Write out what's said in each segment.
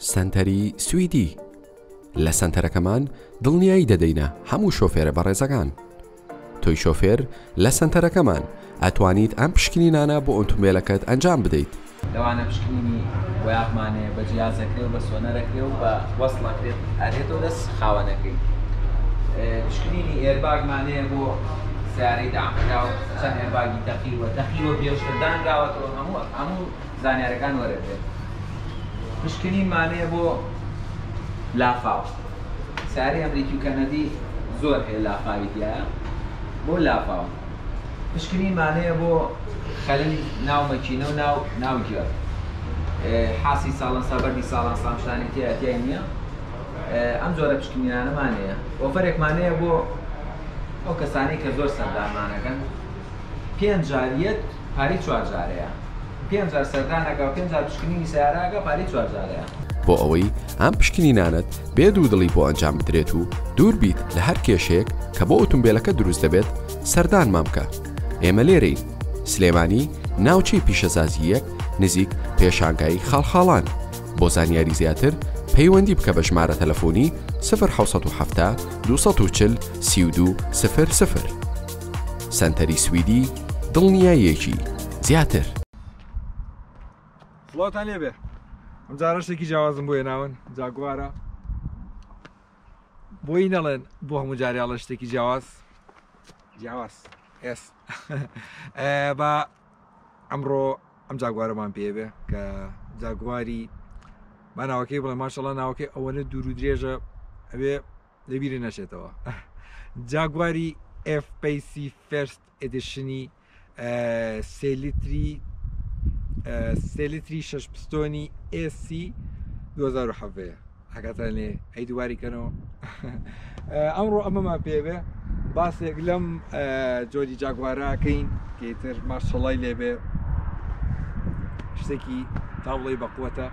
سنتەری سویدی لە سنتەرەکەمان دڵنیایی دەدەینە هەموو شۆفێرە بەڕێزەکان. تۆی شۆفێر لە سنتەرەکەمان ئەتوانیت ئەم پشکنینانە بۆ ئۆتۆمبیلەکەت ئەنجام بدەیت. لەوانە پشکنینی وەیاقمانەیە بە جیازەکرێ و بە سۆنەرەکرێ و بە وەسڵەکرێت ئەرێتەوە دەست خاوەنەکەی. پشکنینی ئێرباگمانەیە بۆ سیارەی داعمکرا و چەند ئێرباگی تەقیوە پێشتر دانراوەتەوە هەموو زانیارەکان وەرەبێت. پشکنینمانەیە بۆ لافاو. سیارەی ئەمریکی و کەنەدی زۆر هەیە لافاوی تایە بۆ لافاو. پشکنینمانەیە بۆ خەلەی ناو مەکینە و ناو گێڕ. حاسی ساڵەنسا بەردی ساڵەنسا شتانی تیای نییە. ئەم جۆرە پشکنینانەمانەیە. ئۆفەرێکمانەیە بۆ ئەو کەسانی کە زۆر سەردانمانەکەن 5 جاریەت پاری 4 جارەیە. 5 جار سەردانەکە و 5 جار پشکنینی سیارەکە پاری 4 جارەیە. بۆ ئەوەی ئەم پشکنینانت بێ دوودڵی بۆ ئەنجام بدرێت و دوور بیت لە هەر کێشەیەک کە بۆ ئۆتۆمبیلەکە دروست دەبێت سەردانمان بکە. ئێمە لێرەین سلێمانی ناوچەی پیشەسازی 1 نزیک پێشانگای خاڵخاڵان. بۆ زانیاری زیاتر پەیوەندی بکە بە ژمارە تەلەفۆنی 1970 240 32 00. سنتەری سویدی دڵنیاییەکی زیاتر. سڵاتان لێبێ. ئەم جارە شتێکی جیاوازم بۆ هێناون جاگوارە بۆی نەڵێن بۆ هەموو جاریاڵە شتێکی جیاواز ئێس بە ئەمڕۆ ئەم جاگوارەمان پێبێ کە جاگواری با ناوەکەی بڵێ ماشەڵڵا ناوەکەی ئەوەنە دوور و درێژە ئەوێ لەبیری نەچێتەوە. جاگواری F-Pace First Editionی 3 لیتری 6 پستۆنی AC 2007 حکاتان لێ ئەی دووباریکەنەوە. ئەمڕۆ ئەمەمان پێبێ باسێک لەم جۆری جاگوارەکەین کەیتر ماشەڵڵای لێبێ شتێکی تاوڵی بەقوەتە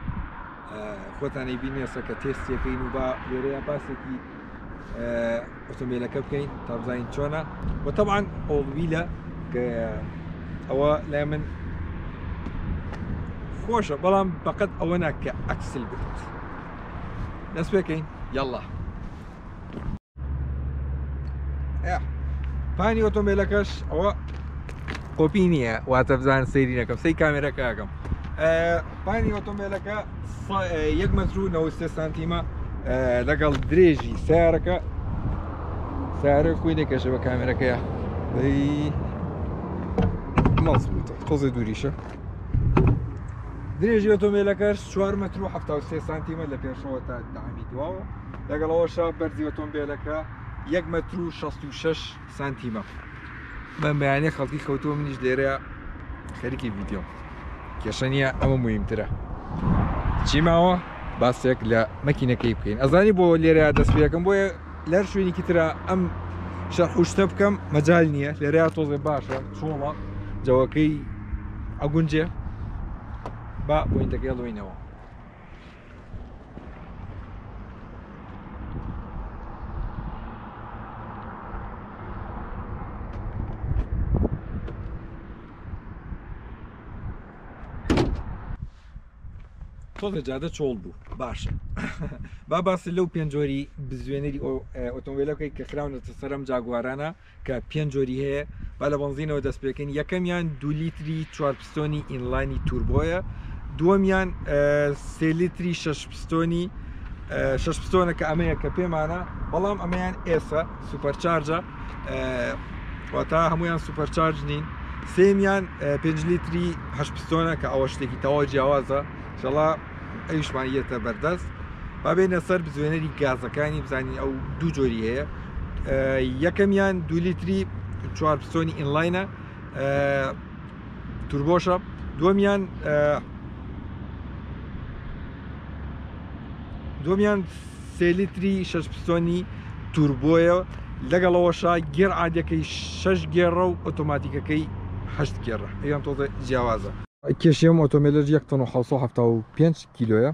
خۆتانەی بینێسە کە تێستیەکەین و با لێرەیە باسێکی ئۆتۆمبیلەکە بکەین تا بزانین چۆنە و تەبعاً ئۆڵویلە کە ئەوە لای من خۆشە بەڵام بەقەت ئەوە ناکە ئەکسل بێت. دەست پێکەین یاڵڵا. پانی ئۆتۆمبیلەکەش ئەوە کۆپی نییە واتە بزان سەیری نەکەم سەی کامێرەکە یاکەم. پانی ئۆتۆمبیلەکە 1 مەتر و 93 سانتیمە لەگەڵ درێژی سیارەکە سیارە کوی نەکەشە بە کامێرەکەیە ماڵ بووتە تۆزە دووریشە. درێژی ئۆتۆمبیلەکەش 4 مەتر و 73 سانتیمە لە پێشەوە تا دامی دواوە لەگەڵەوەشە بەرزی ئۆتۆمبیلەکە 1 مەتر و 66 سانتیمە. بەم بەیانێ خەڵکی خەوتووە منیش لێرە خەریکی ڤیدیۆ کێشە نییە ئەمە مهمترە. چی ماوە باسێک لە مەکینەکەی بکەین. ئەزانی بۆ لێرە دەست پێەکەم بۆیە لەر شوێنێکی ترە ئەم شەرحوشتە بکەم مەجال نییە لێرەیە تۆزێ باشە چۆڵە جەوەکەی ئەگونجێ با بۆینتەکەی هەڵوێنەوە. تۆزە جادە چۆڵ بوو باشە. با باسی لەو پێنجۆری بزوێنەری ئۆتۆمبیلەکەی کە خراونەتە سەرم جاگوارانە کە 5 جۆری هەیە با لە بەنزینەوە دەست پێکەین. یەکەمیان 2 لیتری 4 پستۆنی ئینلاینی توربۆیە. دووەمیان 3 لیتری 6 پستۆنی 6 پستۆنە کە ئەمەیە کە پێمانە بەڵام ئەمەیان ئێسە سوپەرچارجە واتە هەمویان سوپەرچارج نین. سێمیان 5 لیتری 8 پستۆنە کە ئەوە شتێکی تەواو جیاوازە شەڵا ئەویشمان یەتە بەردەست. با بێنە سەر بزوێنەری گازەکانی بزانین ئەو دوو جۆری هەیە. یەکەمیان 2 لیتری 4 پستۆنی ئینلاینە توربۆشە. دووەمیان 3 لیتری 6 پستۆنی توربۆیە لەگەڵەوەشە گێڕ عادیەکەی 6 گێڕە و ئۆتۆماتیکەکەی 8 گێڕە. ئەیان تۆزە جیاوازە. کێشەم ئۆتۆمبیلەر 1 تۆن و 775 کیلۆیە.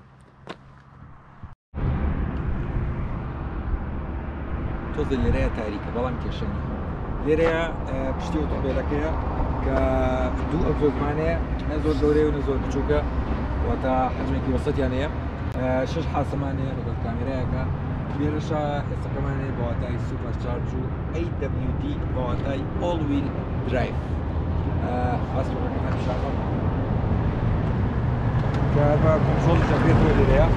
تۆزە لێرەیە تاریکە بەڵام کێشەنی لێرەیە پشتی ئۆتۆمبیلەکەیە کە دوو ئەگزۆزمانەیە نە زۆر گەورەیە و نە زۆر بچووکە واتە حەجمێکی وەسەتیان هەیە. 6 حاسمانەیە لەگەڵ کامێرایەکە لێرەشە ئێستەکەمانەیە بەواتای سوپەر چارج و AWD بەواتای All Wheel Drive ئاسۆڕەکەمان شاڕم کە بە کۆنترۆڵی دەکرێتەوە لێرەیە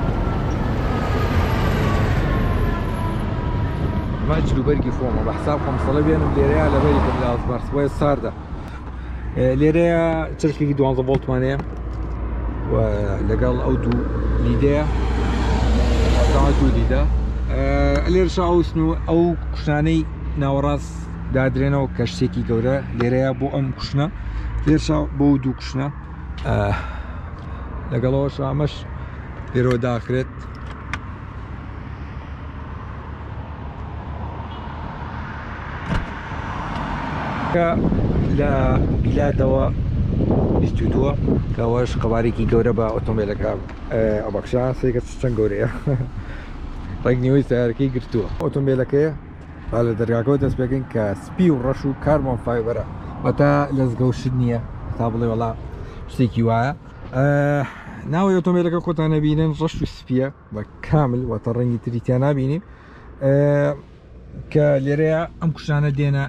ما جلوبەرگی خۆمە بە حساب خۆمسەڵە بێنم لێرەیە لەبەری کە لە ئاسبارسبۆیە ساردە لێرەیە چرکێکی 12 ڤۆڵتمانەیە و لەگەڵ ئەو دوو لیدەیە دوو لیدە لێرەشە ئەوسن و ئەو کوشتانەی ناوەڕاست دادرێنەوە کە شتێکی گەورە لێرەیە بۆ ئەم کوشتە لێرشە بۆ دوو کوشتە لەگەڵەوەش ئەمەش لێرەوە داخرێت لە بیلادەوە بیستووە کەەوەش قەبارێکی گەورە بە ئۆتۆمبیلەکە ئەوبەخشا سێکە چەند گەورەیە ڕێکنیەوەی سیارەکەی گرتووە ئۆتۆمبیلەکەیە لە دەرگاکەەوە دەست پێکەین کە سپی و ڕەش و کاربۆن فایبەرە وەتا لەزگەوشت نییە تا بڵێ وەڵا شتێکی وایە ناوی ئۆتۆمبیلەکە خۆتان نەبینن ڕەش و سپیە بە کامل واتە ڕەنگی تریتیان نبینیم کە لێرەیە ئەم کوشتانە دێنە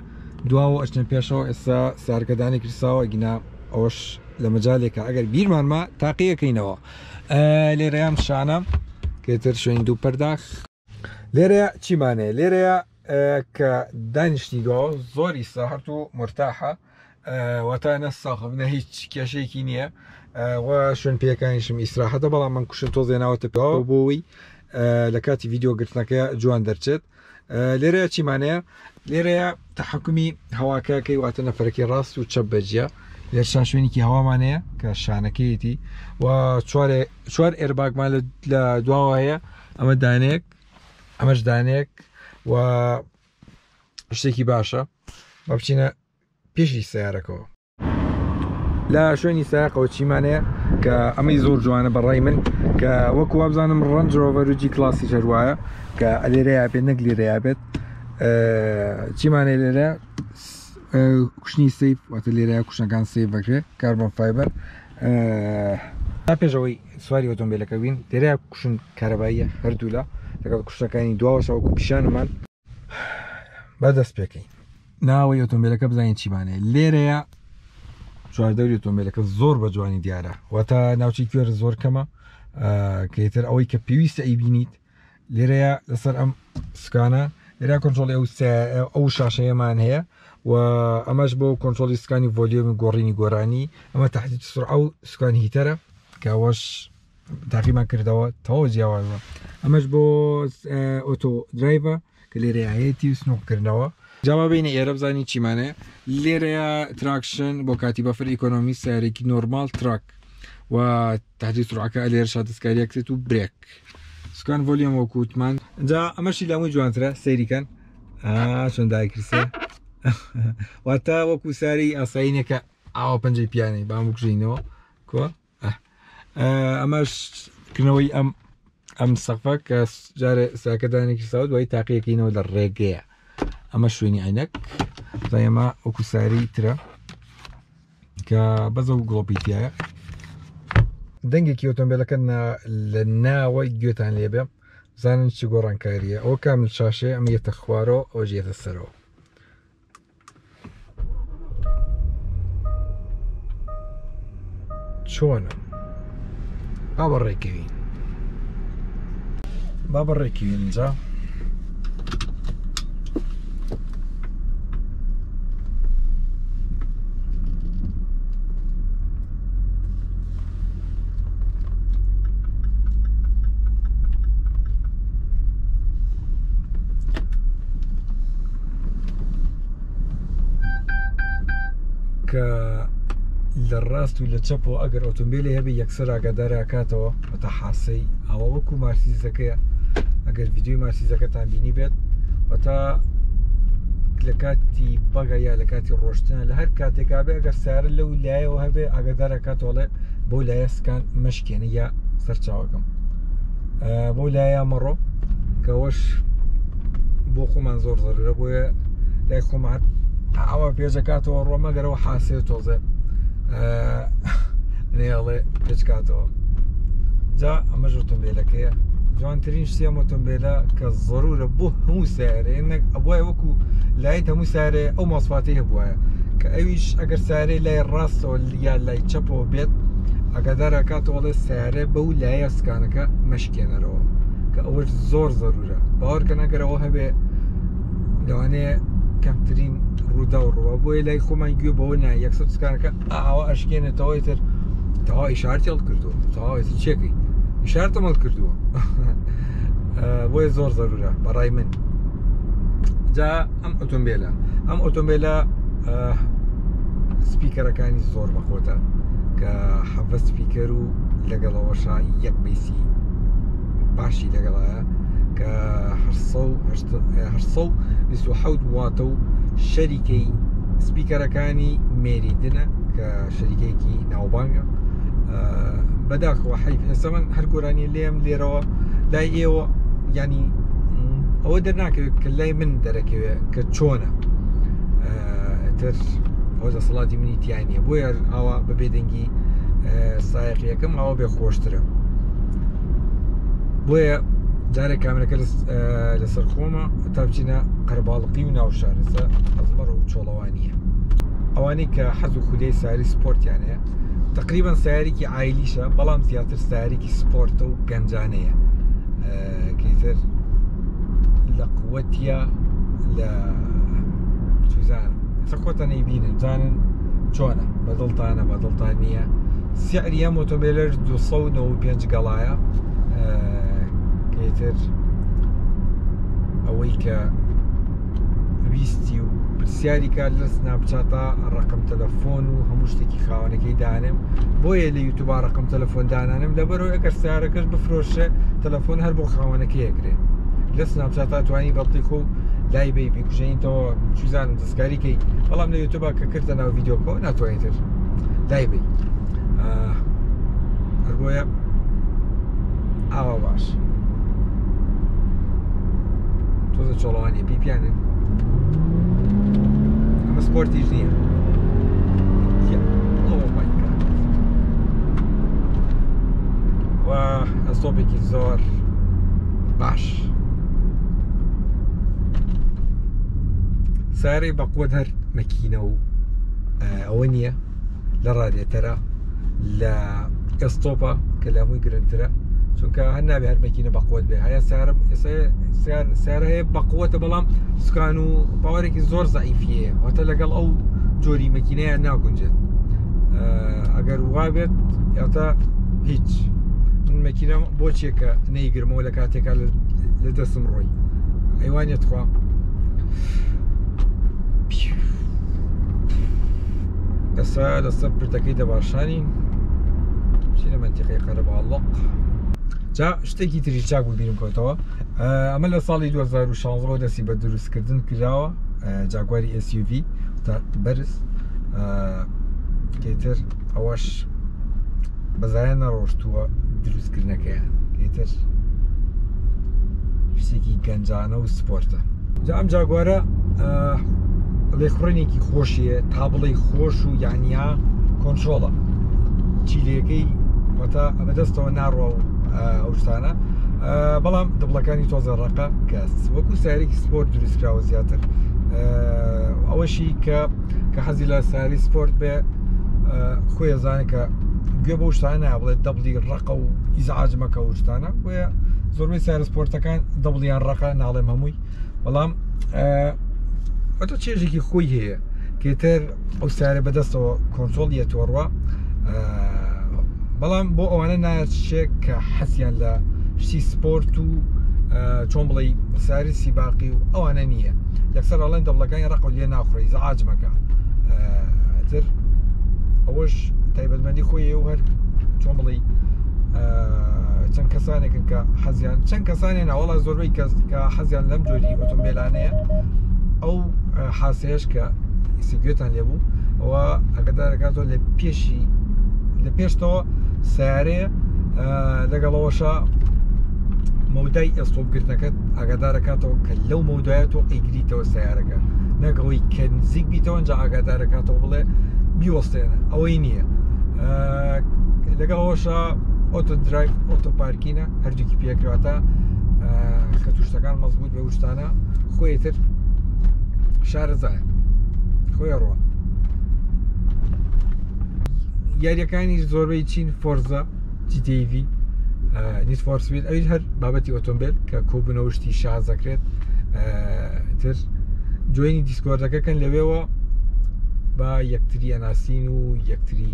دواوە ئەچنە پێشەوە ئێستا سیارکەدانی کرساوە گینا ئەوش لە مەجالێکە ئەگەر بیرمانمە تاقیەکەینەوە لێرەیە شانە کێتر شوێنی دوو پەرداخ لێرەیە چیمانەیە لێرەیە کە دانیشتی دواوە زۆری ساحەت و مرتاحە واتە نەساخبنە هیچ کێشەیەکی نییە و شوێن پێەکانیشم ئیسراحەتە بەڵام من کوشن تۆ زێناوەتە پێەوە بۆەوەی لە کاتی ڤیددیۆ گرتنەکە جوان دەرچێت لێرەیە چیمانەیە لێرەیە تەحکمی هەواکەکەی واتە نەفەرەکەی ڕاست و چەپ بەجیە لێرشان شوێنێکی هەوامانەیە کە شانەکەیەتی و چوار ئێرباگمان لە دواوە هەیە ئەمە دانێک ئەمەش دانێک و شتێکی باشە بە بچینە پێشی سیارەکەەوە لە شوێنی سایقەوە چیمانەیە کە ئەمەی زۆر جوانە بەڕای من کە وەکو وابزانم ڕەنج ڕۆڤەر و جی کلاسی هەروایە کە لێرەیە بێت نەک لێرەیە بێت چیمانەیە لێرە کوشتنی سیف واتە لێرەیە کوشتەکان سیف بکرێت کاربۆن فایبەر تا پێشەوەی سواری ئۆتۆمبیلەکە بین لێرەیە کوشن کارەباییە هەردوو لە لەگەڵ کوشتەکانی دواوەشە وەکو پیشانمان بەدەست پێکەین ناوەی ئۆتۆمبیلەکە بزانین چیمانەیە لێرەیە چواردەوری ئۆتۆمبیلەکە زۆر بە جوانی دیارە واتە ناوچی کوێر زۆر کەمە کەتر ئەوەی کە پێویستە ئەیبینیت لێرەیە لەسەر ئەم سکانە لێرە کۆنتترۆلی ئەو شاشەیەمان هەیە و ئەمەش بۆ کۆنتترۆلی سکانی ڤۆلیۆمی گۆڕینی گۆرانی ئەمە تحدید سرعە و سوکانی هیتەرە کە ئەوەش تاقیمان کردەوە تەواو جیاوازە ئەمەش بۆ ئۆتۆ درایڤە کە لێرەیە هەیەی سنووکردنەوە جاوا بینە ئێرە بزانین چیمانەیە لێرەیە تراکشن بۆ کاتی بەفر ئیکۆنۆمی سیارێکی نۆرمال تراک و تحدید سرعەکە لێرەشا دەستکاریەکرێت و برێک سکان ڤۆلیۆم وەکووتمان جا ئەمەشی لەمووی جوانترە سەیریکەن چۆن دایکرسێ واتە وەکو ساری ئاسایینێکە ئاوا پەنجەی پیانەی بام بکژینەوە کۆ ئەمەش کردنەوەی ئەم سەقفە کە جارێ ساکەدانێکی ساوت دوای تاقیەکەینەوە لە ڕێگەیە ئەمە شوێنی عینەک ئەمە وەکو ساری ترە کە بەزە و گڵۆپیتیایە دەنگێکی ئۆتۆمبیلەکە لە ناوەی گوێتان لێبێ زانن چی گۆڕانکاریە ئەوە کامل شاشەیە ئەمە یەتە خوارەوە ئەو ژێتە سەرەوە چۆنە با بەڕێکەوین با بەڕێکەوین جا کە لە ڕاست و لە چەپەوە ئەگەر ئۆتۆمبیلی هەبێ یەکسەر ئاگادارەکاتەوە بەتە حاسەی ئەوە وەکو مارسیزەکەیە ئەگەر ڤیددیۆی مارسیزەکەتان بینی بێت وەتا لە کاتی بەگە یا لە کاتی ڕۆشتن لە هەر کاتێکا بێ ئەگەر سیارە لەو لایەوە هەبێ ئاگادارەکاتۆڵێ بۆ لایە سکان مەشکێنە یا سەرچاوەکەم بۆ لایە مەڕۆ کەەوەش بۆ خۆمان زۆر زەرورە بۆیە لای خۆمان ئەوە پێشەکاتەوە ڕۆمەگەرەوە حاسێ تۆزێ نێڵێ پێچکاتەوە جا ئەمەش ئۆتۆمبیلەکەیە جوانترین شتێ ئۆتۆمبیلە کە زەرورە بۆ هەموو سیارە ئێنە ئەبووە وەکو لایت هەموو سیارێ ئەو مۆسفاتی هەبووە کە ئەویش ئەگەر سیارەی لای ڕاستەوە یا لای چەپەوە بێت ئەگەدارە کاتەوەڵێ سیارە بەو لایە سکانەکە مەشکێنەرەوە کە ئەوەش زۆر زەرورە باوەڕکە نەگەرەوە هەبێ لەوانەیە کەمترین ڕوودا و ڕوە بۆیە لای خۆمان گوێ بەوە نای یەکسەر سکانەکە ئاوە ئەشکێنێتەوەی تر تەوا ئیشارەتی هەڵ کردووە تەواوەتی چێکی ئیشارەتم هەڵ کردووە بۆیە زۆر زەرورە بەڕای من جا ئەم ئۆتۆمبیلە سپیکەرەکانی زۆر بەخۆتە کە حەڤە سپیکەر و لەگەڵەوەشا یەک بیسی باشی لەگەڵایە کە 827 واتە و شەریکەی سپیکەرەکانی مێریدنە کە شەریکەیەکی ناوبانگە بەداخەوە حیف ئێستا من هەر گۆرانی لێم لێرەوە لای ئێوە ینی ئەوە دەرناکەوێت کە لای من دەرەکەوێت کە چۆنە تر ئەو دەسەڵاتی منی تیانە بۆیە ئاوا بە بێدەنگی سایقیەکەم ئەوە بێ خۆشترە بۆیە جارێک کامرەکە لەسەر خۆمە تا بچینە قەرباڵقی و ناوشارەسە ئەزمەڕ و چۆڵەوانیە ئەوانەی کە حەز و خودەی ساری سپۆرتیانەیە تقریبا سیارێکی ئایلیشە بەڵام زیاتر سیارێکی سپۆرتە و گەنجانەیە کەیتر لە قووەتیە لە چوزانم خۆتە نەیبینن جانن چۆنە بەدڵتانە بەدڵتان نییە سیعری ئەم ئۆتۆمبیلەر 295 گەڵایە کەیتر ئەوەی کە ویستی و پرسیاری کات لە سناپچاتە ڕقم تەلەفۆن و هەموو شتێکی خاوەنەکەی دانم بۆیە لە یوتوب ڕقم تەلەفۆن دانانم لەبەرەوە ئەگەر سیارەکەش بفرۆشێ تەلەفۆن هەر بۆ خاوەنەکەی ئەگرێ لە سناپچاتە توانی بەڵتی خۆ لای بی بیکوژێنیتەوە چوزانم دەستکاریکەی بەڵام لە یوتوبە کە کردە ناو ڤیدیۆکۆ ناتوانیتر لای بی هەر بۆیە ئاوا باش تۆزە چۆڵەوانی بیپیانن ئەمە سپۆرتیش نییە و ئەستۆپێکی زۆر باش سارەی بەقوت هەر مەکینە و ئەوە نییە لە ڕادێتەرە لە ئەستۆپە کە لە هەمووی گرنگترە چونکە هەر نابێ هەر مەکینە بەقوت بێ هەیە سارە هەیە بەقوتە بەڵام سوکان و پاوەرێکی زۆر زەعیفیەیە واتە لەگەڵ ئەو جۆری مەکینەیە ناگونجێت ئەگەر وا بێت یاتە هیچ من مەکینە بۆچیە کە نەیگرمەوە لە کاتێکا لە دەستم ڕۆی ئەیوانێت خوا ئێستا لەسەر پرتەکەی دەباشانی چی لە منتیقەی قەرەباڵق جا شتێکی تری چاک ببینم کۆتەوە ئەمە لە ساڵی 2016 دەستی بە دروستکردن کراوە جاگواری SUV تا بەرز کەیتر ئەوەش بەزایان نەڕۆشتووە دروستکردنەکەیان کەیتر شتێکی گەنجانە و سپۆرتە جا ئەم جاگوارە لێخڕێنێکی خۆشیە تا بڵێ خۆش و یانیا کۆنترۆڵە چیلەکەی وەتا بەدەستەوە ناڕوە و ئەو شتانە بەڵام دڵەکانی تۆزە ڕقە کە وەکو سارێکی سپۆرت دروستکراوە زیاتر ئەوەشی کە حەزی لە ساری سپۆرت بێ خۆی ئەزانێ کە گوێ بە شتانە بڵێت دەبڵی ڕقە و ئیزعاج مەکە و شتانە بۆیە زۆربەی سارە سپۆرتەکان دەبڵیان ڕقە ناڵێم هەمووی بەڵام ئەتە چێژێکی خۆی هەیە کێتر ئەو سارە بەدەستەوە کۆنترۆڵیە تۆڕوە بەڵام بۆ ئەوانە نایەت شێک کە حەسیان لە شتی سپۆرت و چۆن بڵێ ساری سیباقی و ئەوانە نییە یەکسەر ئەڵێن دەبڵەکانی ڕقە لێ ناخڕی زەعاج مەکە تر ئەوەش تایبەتمەندی خۆی و هەر چۆن بڵێ چەند کەسانێکن کە حەزیان چەند کەسانێن ئەوڵا زۆربەی کە حەزیان لەم جۆری ئۆتۆمبیلانەیە ئەو حاسەیەش کە ئیسیگوێتان لێبوو ئەوە ئەگەدارەکاتەوە لە پێشتەوە سیارەیە لەگەڵەوەشە مەودای ئەستۆپگرتنەکەت ئاگادارەکاتەوە کە لەو مەودایەتەوە ئەیگریتەوە سیارەکە نەگەڵی کە نزیک بیتەوە جا ئاگادارەکاتەوە بڵێ بیوەستێنە ئەوەی نییە لەگەڵەوەشە ئۆتۆ درایڤ ئۆتۆ پارکینە هەردووکی پێکراتە کە توشتەکان مەزبوط بە وشتانە خۆیتر شارەزایە خۆی ڕۆ یاریەکانی زۆربەی چین فۆرزە GTA نیت فۆر سپید ئەویش هەر بابەتی ئۆتۆمبیل کە کۆبوونەوشتی شازەکرێت تر جوێنی دیسکۆردەکەکەن لەوێەوە با یەکتری ئەناسین و یەکتری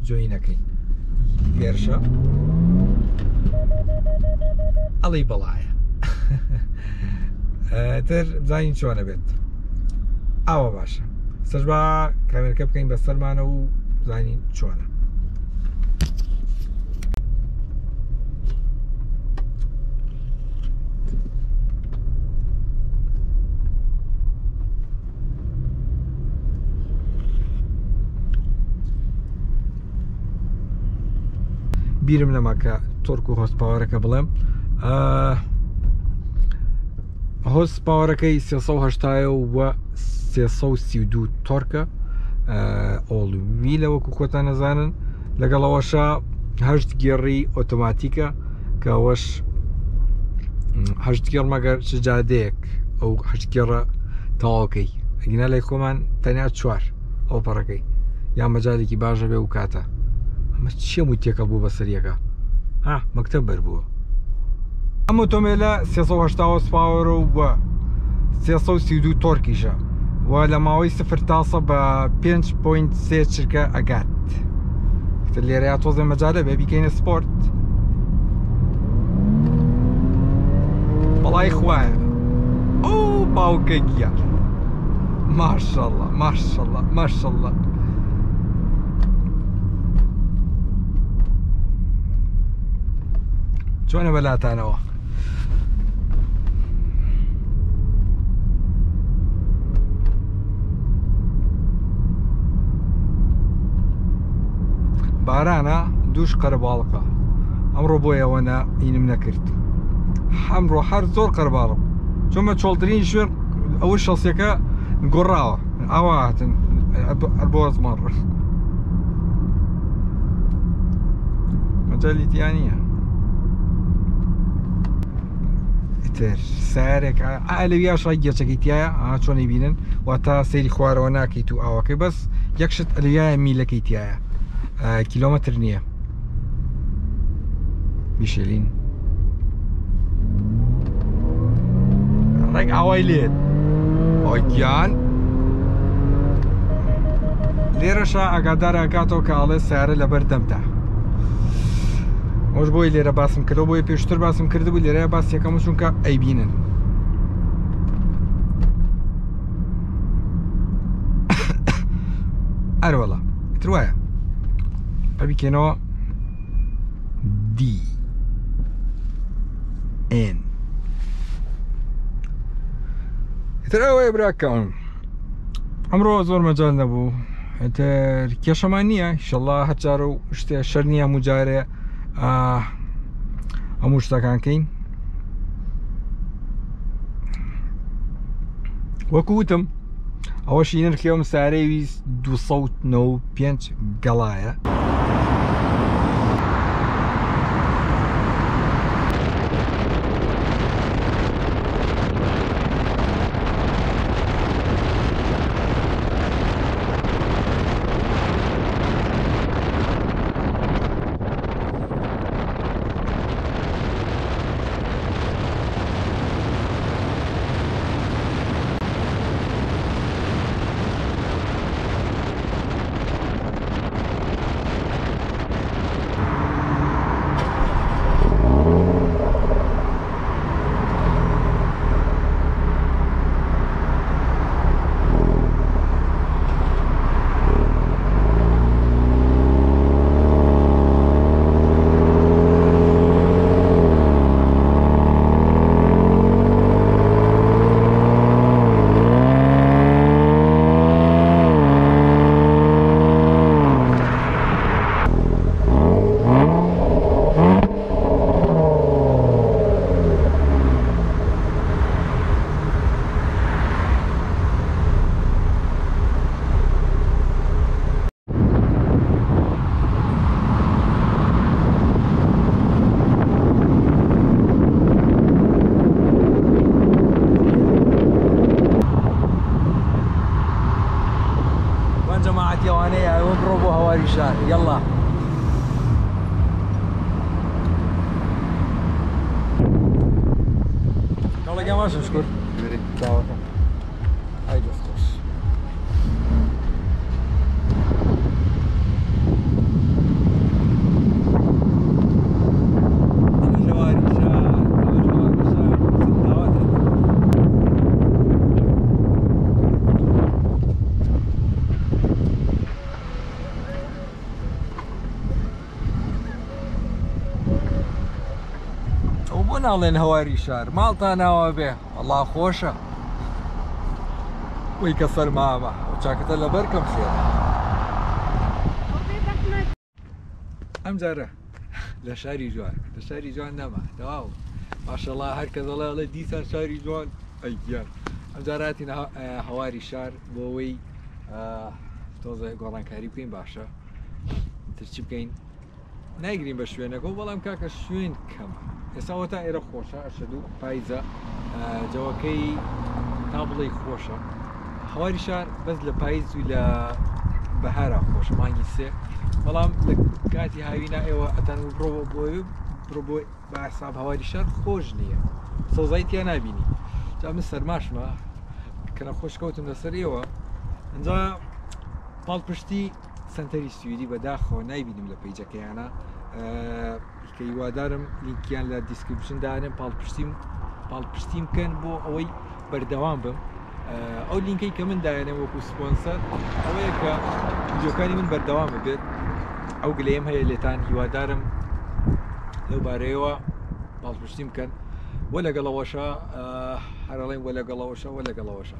جۆی نەکەین لێرشە ئەڵی بەڵایە تر بزانین چۆنە بێت ئاوە باشە سەر بە کامێرەکە بکەین بەسەرمانە و بزانین چۆنە بیرم لەما کە تۆرک و هۆست پاوەرەکە بڵێم هۆست پاوەرەکەی 380 و 332 تۆرکە ئۆڵویلە وەکو خۆتان نەزانن لەگەڵەوەشە هەشت گێڕی ئۆتۆماتیکە کە ئەوەش هەشت گێڕ مەگەر جادەیەک ئەو هەشت گێڕە تەواوکەی ئەگینا لای خۆمان تەنیا چوار ئەو پەڕەکەی یان مەجالێکی باشە بێ و کاتە ئەمە چیە موتێکە بوو بەسەریەکە مەکتەب بەربووە ئەم ئۆتۆمبیلە 380 پاوەر و بە 332 تۆرکیشە و لە ماوەی 0 تاسە بە 5.3 چرکە ئەگات لێرەیە تۆزێ مەجالە بێ بیکەینە سپۆرت بەڵای خوایە ئەو باوکە گیان ماشەڵڵا ماشەڵڵا ماشەڵڵا چۆنە بەلاتانەوە بارانە دووش قەرباڵقە ئەمڕۆ بۆ ئەوەنە ئینم نەکرد ئەمڕۆ هەر زۆر قەرباڵم چۆمە چۆڵترین شوێن ئەوە شەڵسیەکە گۆڕاوە ئاوا هاتن بۆ ئەزمەڕ مەجالی تیانە تر سارێک ئالەویا شای گێچەکەی تایە چۆنی بینن وا تا سەیری خوارەوە ناکەیت و ئاوەکەی بەس یەکشت ئەلویایە میلەکەی تایە کیلۆمەتر نییە میشێلین ڕێک ئاوای لێت ئۆگیان لێرەشە ئاگادارە کاتەوە کە ئاڵێ سیارە لەبەر دەمدا ئەوش بۆی لێرە باسم کردەوە بۆی پێشتر باسم کردبوو لێرەیە باس یەکەم چونکە ئەیبینن ئەروەڵا تر وایە ئەبیکەنەوە دی ئێن تر ئەوەیە براکەم ئەمڕۆ زۆر مەجال نەبوو تر کێشەمان نییە ئینشەڵڵا هەرجارە و شتێ شەر نییە موجارێ هەموو شتەکانکەین وەکو وتم ئەوەشی نرخێوم سارەی 295 گەڵایە هواري شار يلا يلا يا ماشي مشكور هاي دفترش ناڵێن هەواری شار ماڵتان ناوە بێ وەڵا خۆشە وی کە سەرمامە چاکەتە لەبەر کەم شێ ئەم جارە لە شاری جوان لە شاری جوان نەما داواو ماشەڵڵا هەر کە دەڵێ دیسان شاری جوان ئەیگیان ئەم جاراتین هەواری شار بۆ ئەوەی تۆزە گۆڕانکاری بکەین باشە ترچی بکەین نایگرین بە شوێنەکە و بەڵام کاکە شوێن کەمە ئێستا تا ئێرە خۆشە ئەشەدو پایزە جەوەکەی تا بڵێ خۆشە هەواری شار بەس لە پاییز و لە بەهارە خۆش مانگی سێ بەڵام لە کاتی هاوینا ئێوە ئەتەن بڕۆ بۆ بە حساب هەواری شار خۆش نییە سەوزای تیا نبینی جا من سەرماشمە کەنە خۆشکەوتم لەسەر ئێوە ئەنجا پاڵپشتی سنتەری سویدی بەداخەوە نایبینیم لە پەیجەکەیانە کە هیوادارم لینکیان لە دیسکریپشن دانێن پاڵپشتیم بکەن بۆ ئەوەی بەردەوام بم ئەو لینکەی کە من دایانێ وەکو سپۆنسەر ئەوەیە کە ویدیۆکانی من بەردەوام بێت ئەو گلەیم هەیە لێتان هیوادارم لەو بارەیەوە پاڵپشتیم بکەن وە لەگەڵەوەشە هەرڵێن وە لەگەڵەوەشە وە لەگەڵەوەشە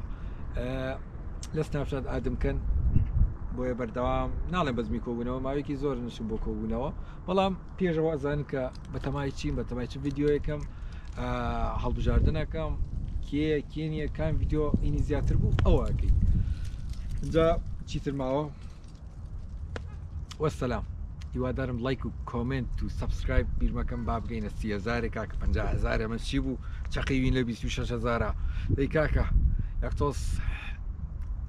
لە سناپچات ئادمکەن بۆیە بەردەوام ناڵێن بەزمی کۆبوونەوە ماوەیەکی زۆر نشم بۆ کۆبوونەوە بەڵام پێشەوە ئەزان کە بەتەمای چین بەتەمای چ ڤیددیۆیەکەم هەڵبژاردنەکەم کێ نییە کام ڤیددیۆ ئینی زیاتر بوو ئەوەکەی اینجا چیتر ماوە وەسەلام هیوادارم لایک و کۆمنت و سەبسکرایب بیرمەکەم با بگەینە 30,000 کاکە 50,000 من چی بوو چەقیوین لە 26,000 دەی کاکە یەک تۆس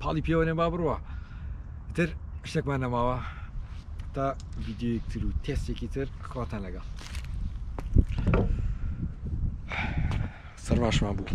پاڵی پێوەنێ با بڕوە تر شتێکمان نەماوە تا ڤیددیۆیەکتر و تێستێکی تر خواتان لەگەڵ سەرماشمان بوو